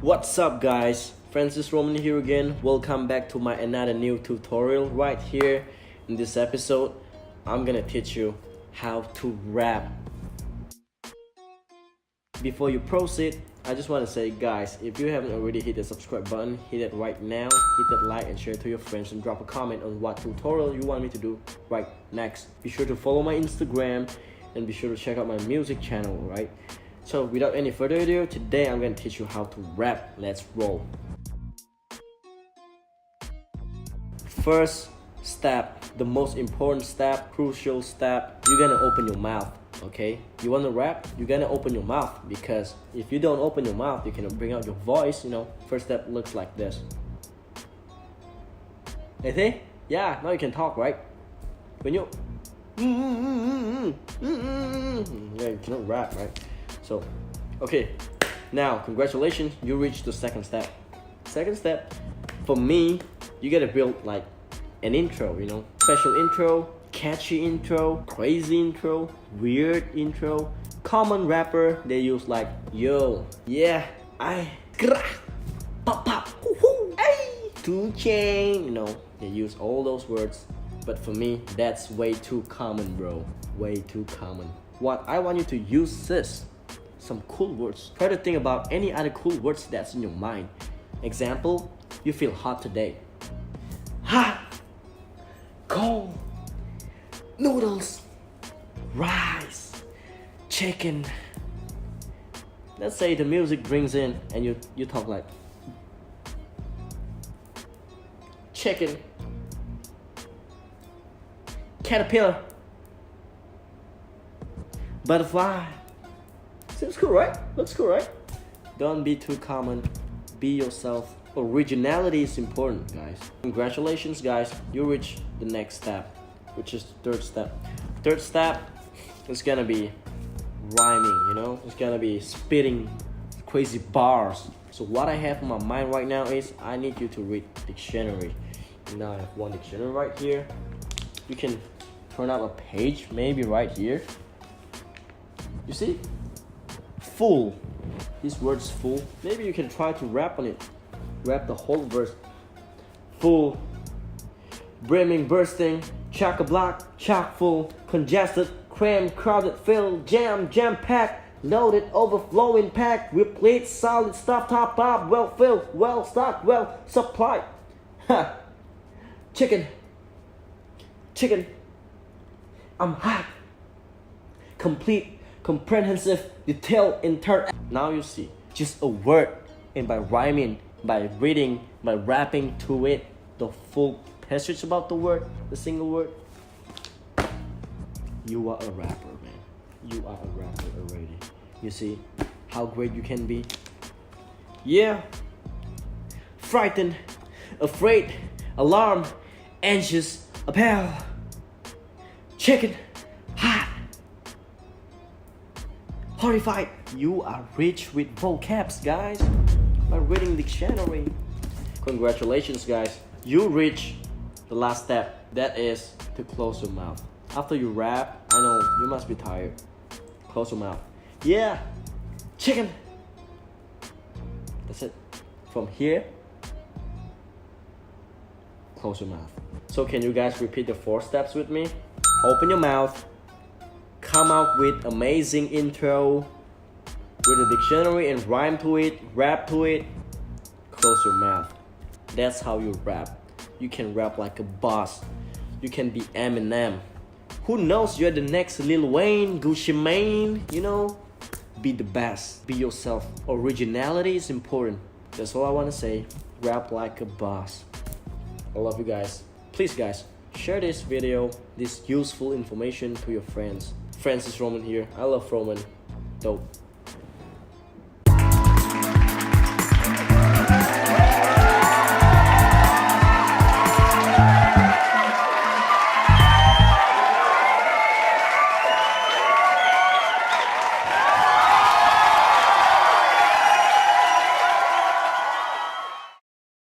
What's up guys, Francis Roman here again. Welcome back to my another new tutorial. Right here in this episode I'm gonna teach you how to rap. Before you proceed, I just want to say guys, if you haven't already hit the subscribe button, hit it right now, hit that like and share to your friends, and drop a comment on what tutorial you want me to do right next. Be sure to follow my Instagram and be sure to check out my music channel, right? So without any further ado, today I'm going to teach you how to rap. Let's roll. First step, the most important step, crucial step, you're gonna open your mouth. Okay, you want to rap, you're gonna open your mouth, because if you don't open your mouth, you cannot bring out your voice. First step looks like this. You see? Yeah, now you can talk, right? When you yeah, you cannot rap, right? So okay, now congratulations, you reached the second step. Second step, for me, you gotta build like an intro, special intro, catchy intro, crazy intro, weird intro. Common rapper, they use like yo, yeah, I, pop pop, hoo, ay, 2 chain, they use all those words. But for me, that's way too common, bro. Way too common. What I want you to use is some cool words. Try to think about any other cool words that's in your mind. Example, you feel hot today. Hot, cold, noodles, rice, chicken. Let's say the music brings in and you talk like chicken, caterpillar, butterfly. Seems cool, right? Looks cool, right? Don't be too common. Be yourself. Originality is important, guys. Congratulations, guys. You reached the next step, which is the third step. Third step is gonna be rhyming, It's gonna be spitting crazy bars. So what I have in my mind right now is I need you to read dictionary. Now I have one dictionary right here. You can turn out a page, maybe right here. You see? Full. This word's full. Maybe you can try to rap on it. Rap the whole verse. Full, brimming, bursting, chock-a-block, chock-full, congested, crammed, crowded, filled, jam-packed, loaded, overflowing, packed, replete, solid, stuff, top up, well filled, well stocked, well supplied. Ha! Chicken, I'm hot. Complete, comprehensive, detailed, intern. Now you see, just a word, and by rhyming, by reading, by rapping to it, the full passage about the word, the single word, you are a rapper, man. You are a rapper already. You see how great you can be? Yeah. Frightened, afraid, alarmed, anxious, appalled, chicken, hot, horrified. You are rich with vocabs, guys, by reading dictionary. Congratulations, guys. You reach the last step. That is to close your mouth. After you rap, I know you must be tired. Close your mouth. Yeah, chicken. That's it. From here, close your mouth. So can you guys repeat the 4 steps with me? Open your mouth. Come out with amazing intro with a dictionary and rhyme to it, rap to it. Close your mouth. That's how you rap. You can rap like a boss. You can be Eminem. Who knows, you're the next Lil Wayne, Gucci Mane, Be the best. Be yourself. Originality is important. That's all I want to say. Rap like a boss. I love you guys. Please guys, share this video, this useful information to your friends. Francis Roman here. I love Roman. Dope.